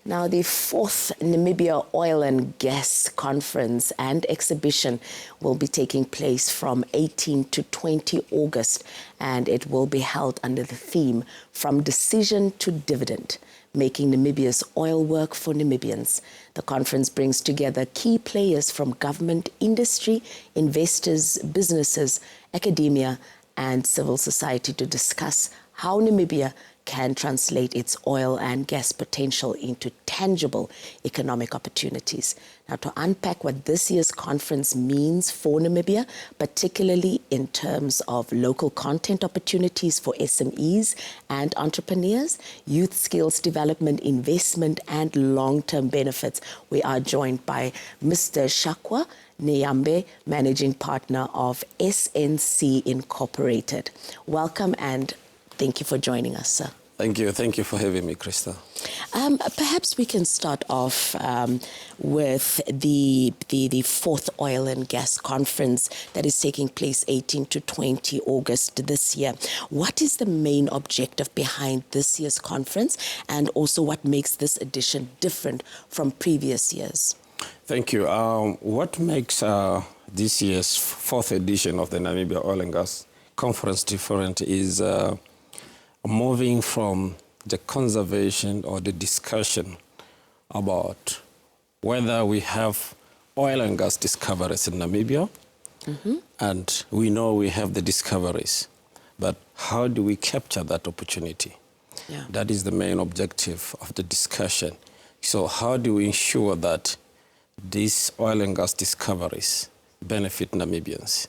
Now, the fourth Namibia Oil and Gas Conference and Exhibition will be taking place from 18 to 20 August, and it will be held under the theme From Decision to Dividend, Making Namibia's Oil Work for Namibians. The conference brings together key players from government, industry, investors, businesses, academia, and civil society to discuss how Namibia can translate its oil and gas potential into tangible economic opportunities. Now, to unpack what this year's conference means for Namibia, particularly in terms of local content opportunities for SMEs and entrepreneurs, youth skills development, investment, and long-term benefits, we are joined by Mr. Shakwa Nyambe, Managing Partner of SNC Incorporated. Welcome and thank you for joining us, sir. Thank you. Thank you for having me, Krista. Perhaps we can start off with the fourth Oil and Gas Conference that is taking place 18 to 20 August this year. What is the main objective behind this year's conference, and also what makes this edition different from previous years? Thank you. What makes this year's fourth edition of the Namibia Oil and Gas Conference different is moving from the conservation or the discussion about whether we have oil and gas discoveries in Namibia, and we know we have the discoveries, but how do we capture that opportunity? Yeah. That is the main objective of the discussion. So how do we ensure that these oil and gas discoveries benefit Namibians?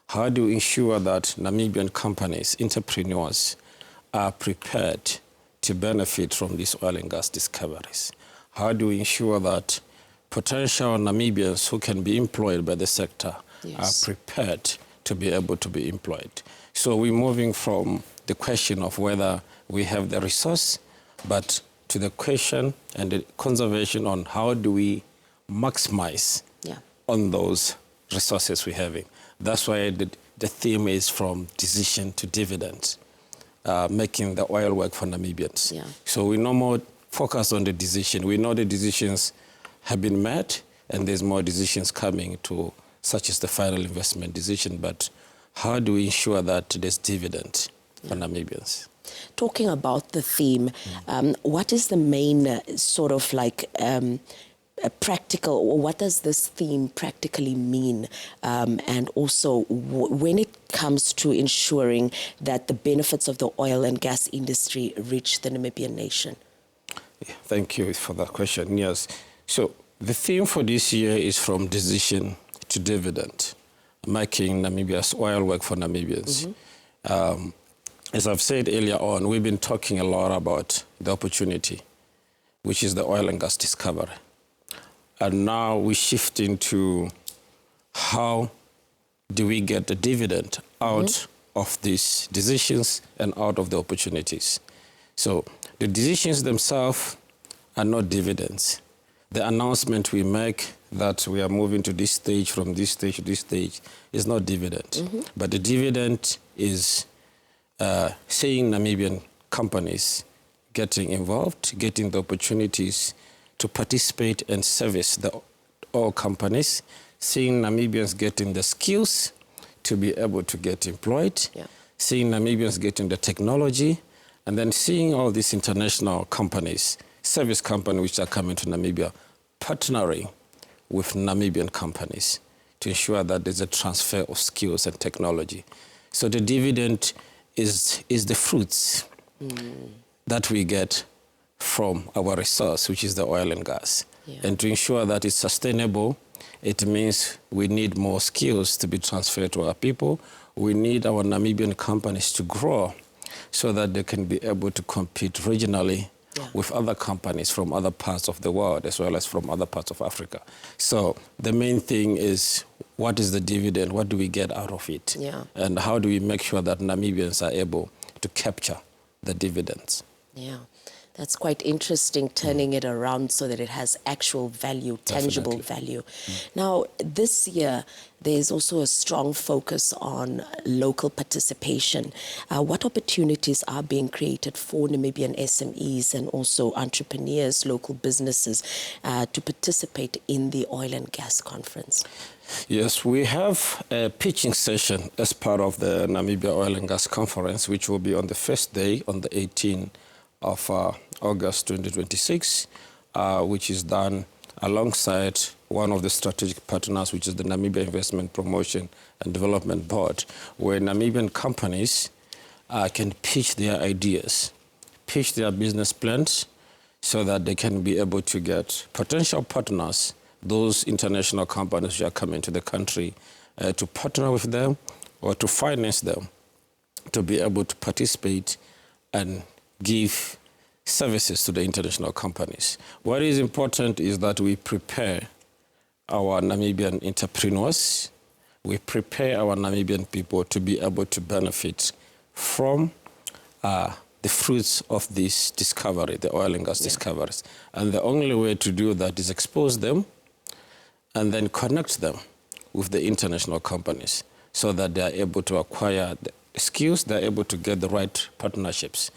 How do we ensure that Namibian companies, entrepreneurs, are prepared to benefit from these oil and gas discoveries? How do we ensure that potential Namibians who can be employed by the sector are prepared to be able to be employed? So we're moving from the question of whether we have the resource, but to the question and the conservation on how do we maximize on those resources we're having. That's why the theme is From Decision to Dividend. Making the oil work for Namibians. Yeah. So we no more focus on the decision. We know the decisions have been met, and there's more decisions coming to, such as the final investment decision, but how do we ensure that there's dividend for Namibians? Talking about the theme, what is the main sort of like practical, or what does this theme practically mean? And also, when it comes to ensuring that the benefits of the oil and gas industry reach the Namibian nation? Thank you for that question. Yes. So the theme for this year is From Decision to Dividend, making Namibia's oil work for Namibians. As I've said earlier on, we've been talking a lot about the opportunity, which is the oil and gas discovery. And now we shift into how do we get the dividend out of these decisions and out of the opportunities. So the decisions themselves are not dividends. The announcement we make that we are moving to this stage, from this stage to this stage, is not dividend. But the dividend is seeing Namibian companies getting involved, getting the opportunities to participate and service the oil companies, seeing Namibians getting the skills to be able to get employed, seeing Namibians getting the technology, and then seeing all these international companies, service companies which are coming to Namibia, partnering with Namibian companies to ensure that there's a transfer of skills and technology. So the dividend is the fruits that we get from our resource, which is the oil and gas. And to ensure that it's sustainable, it means we need more skills to be transferred to our people. We need our Namibian companies to grow so that they can be able to compete regionally with other companies from other parts of the world, as well as from other parts of Africa. So the main thing is, what is the dividend? What do we get out of it? And how do we make sure that Namibians are able to capture the dividends? That's quite interesting, turning it around so that it has actual value, tangible value. Now, this year, there's also a strong focus on local participation. What opportunities are being created for Namibian SMEs and also entrepreneurs, local businesses, to participate in the oil and gas conference? Yes, we have a pitching session as part of the Namibia Oil and Gas Conference, which will be on the first day, on the 18th of August 2026, which is done alongside one of the strategic partners, which is the Namibia Investment Promotion and Development Board, where Namibian companies can pitch their ideas, pitch their business plans, so that they can be able to get potential partners, those international companies who are coming to the country, to partner with them or to finance them to be able to participate and give services to the international companies. What is important is that we prepare our Namibian entrepreneurs, we prepare our Namibian people to be able to benefit from the fruits of this discovery, the oil and gas discoveries. And the only way to do that is expose them and then connect them with the international companies so that they are able to acquire the skills, they're able to get the right partnerships.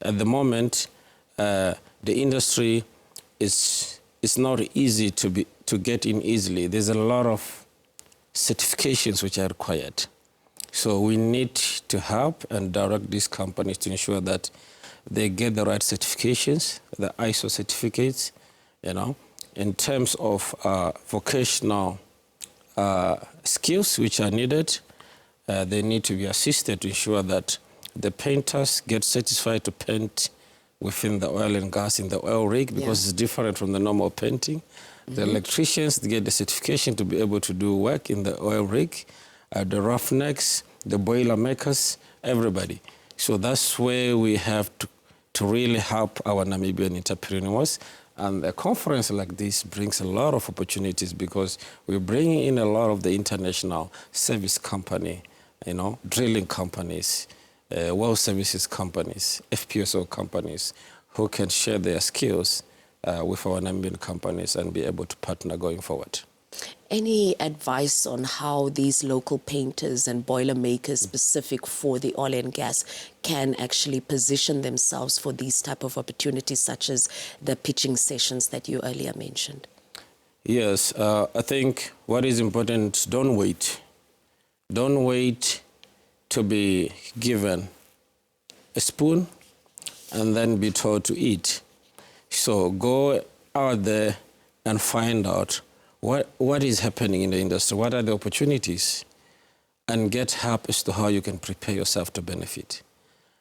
At the moment, the industry is not easy to get in easily. There's a lot of certifications which are required. So we need to help and direct these companies to ensure that they get the right certifications, the ISO certificates, in terms of vocational skills which are needed. They need to be assisted to ensure that the painters get certified to paint within the oil and gas in the oil rig, because it's different from the normal painting. The electricians get the certification to be able to do work in the oil rig, the roughnecks, the boiler makers, everybody. So that's where we have to really help our Namibian entrepreneurs. And a conference like this brings a lot of opportunities because we're bringing in a lot of the international service company, drilling companies, well services companies, FPSO companies, who can share their skills with our Namibian companies and be able to partner going forward. Any advice on how these local painters and boiler makers specific for the oil and gas can actually position themselves for these type of opportunities, such as the pitching sessions that you earlier mentioned? Yes, I think what is important, don't wait. Don't wait to be given a spoon and then be told to eat. So go out there and find out what is happening in the industry, what are the opportunities, and get help as to how you can prepare yourself to benefit.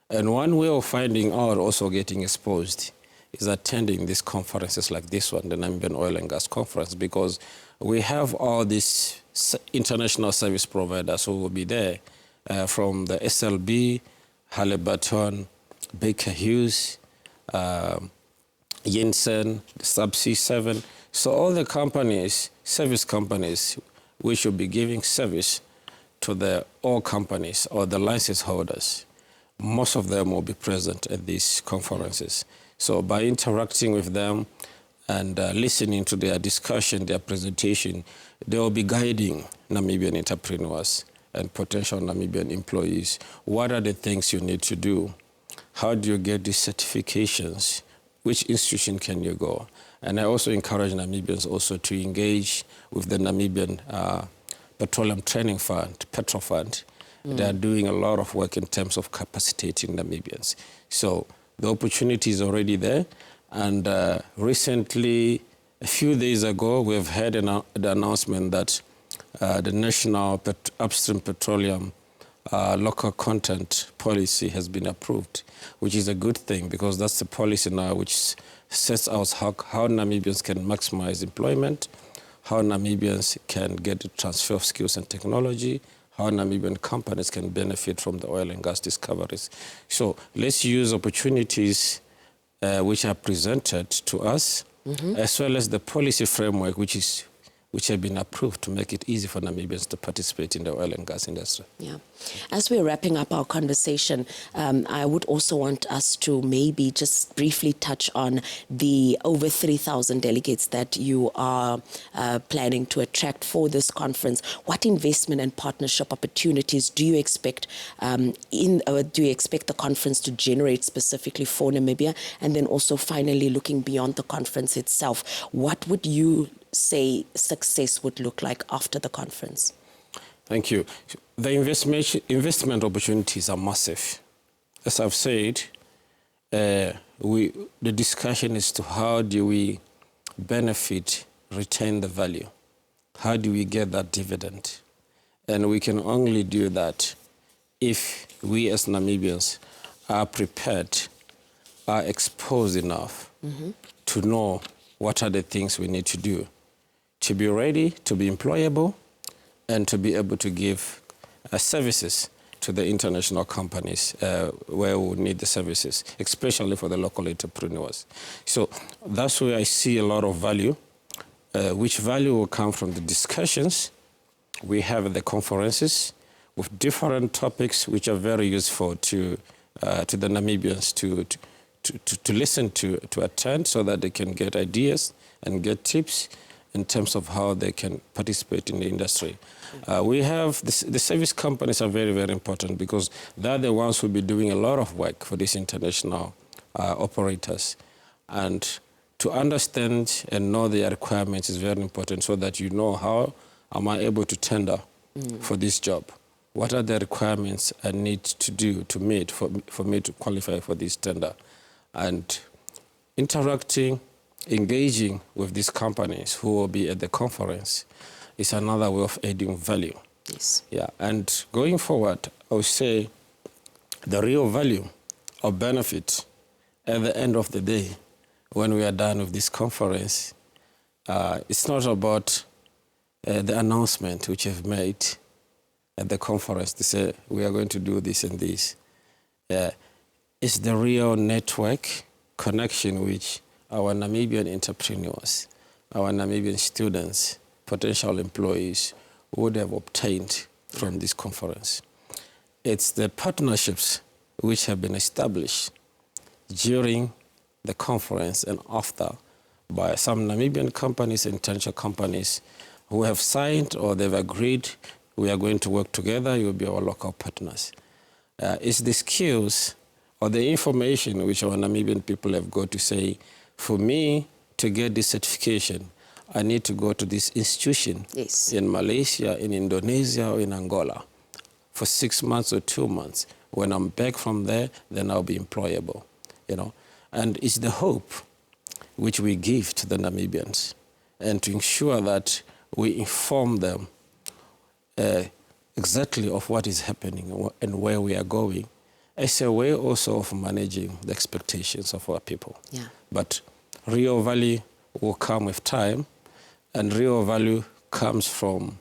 And one way of finding out, also getting exposed, is attending these conferences like this one, the Namibian Oil and Gas Conference, because we have all these international service providers who will be there, from the SLB, Halliburton, Baker Hughes, Jensen, Subsea 7. So all the companies, service companies, we should be giving service to the oil companies or the license holders. Most of them will be present at these conferences. So by interacting with them and listening to their discussion, their presentation, they will be guiding Namibian entrepreneurs and potential Namibian employees. What are the things you need to do? How do you get these certifications? Which institution can you go? And I also encourage Namibians also to engage with the Namibian Petroleum Training Fund, Petro Fund. They are doing a lot of work in terms of capacitating Namibians. So the opportunity is already there. And recently, a few days ago, we've had the announcement that the National Upstream Petroleum Local Content Policy has been approved, which is a good thing because that's the policy now which sets out how Namibians can maximize employment, how Namibians can get the transfer of skills and technology, how Namibian companies can benefit from the oil and gas discoveries. So let's use opportunities which are presented to us, as well as the policy framework which is which have been approved to make it easy for Namibians to participate in the oil and gas industry. Yeah. As we're wrapping up our conversation, I would also want us to maybe just briefly touch on the over 3,000 delegates that you are planning to attract for this conference. What investment and partnership opportunities do you expect do you expect the conference to generate specifically for Namibia? And then also finally looking beyond the conference itself, what would you say success would look like after the conference? Thank you. The investment opportunities are massive. As I've said, the discussion is to how do we benefit, retain the value? How do we get that dividend? And we can only do that if we as Namibians are prepared, are exposed enough to know what are the things we need to do to be ready, to be employable, and to be able to give services to the international companies where we need the services, especially for the local entrepreneurs. So that's where I see a lot of value, which value will come from the discussions we have at the conferences with different topics which are very useful to the Namibians to listen to attend, so that they can get ideas and get tips in terms of how they can participate in the industry. We have, the service companies are very, very important, because they're the ones who will be doing a lot of work for these international operators. And to understand and know their requirements is very important, so that you know, how am I able to tender for this job? What are the requirements I need to do to meet for me to qualify for this tender? And interacting, engaging with these companies who will be at the conference is another way of adding value. Yes. Yeah, and going forward, I would say the real value or benefit at the end of the day, when we are done with this conference, it's not about the announcement which you've made at the conference to say we are going to do this and this. It's the real network connection which our Namibian entrepreneurs, our Namibian students, potential employees would have obtained from this conference. It's the partnerships which have been established during the conference and after by some Namibian companies and international companies who have signed or they've agreed, we are going to work together, you will be our local partners. It's the skills or the information which our Namibian people have got to say, for me to get this certification, I need to go to this institution in Malaysia, in Indonesia, or in Angola for 6 months or 2 months. When I'm back from there, then I'll be employable, you know. And it's the hope which we give to the Namibians, and to ensure that we inform them exactly of what is happening and where we are going, as a way also of managing the expectations of our people. Yeah. But real value will come with time, and real value comes from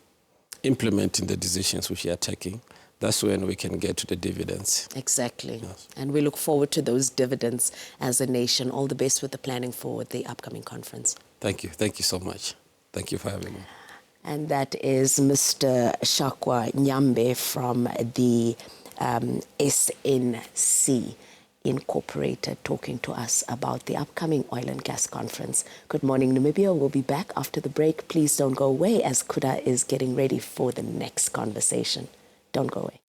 implementing the decisions which we are taking. That's when we can get to the dividends. Exactly. Yes. And we look forward to those dividends as a nation. All the best with the planning for the upcoming conference. Thank you. Thank you so much. Thank you for having me. And that is Mr. Shakwa Nyambe from the SNC Incorporated, talking to us about the upcoming oil and gas conference. Good morning, Namibia. We'll be back after the break. Please don't go away, as Kuda is getting ready for the next conversation. Don't go away.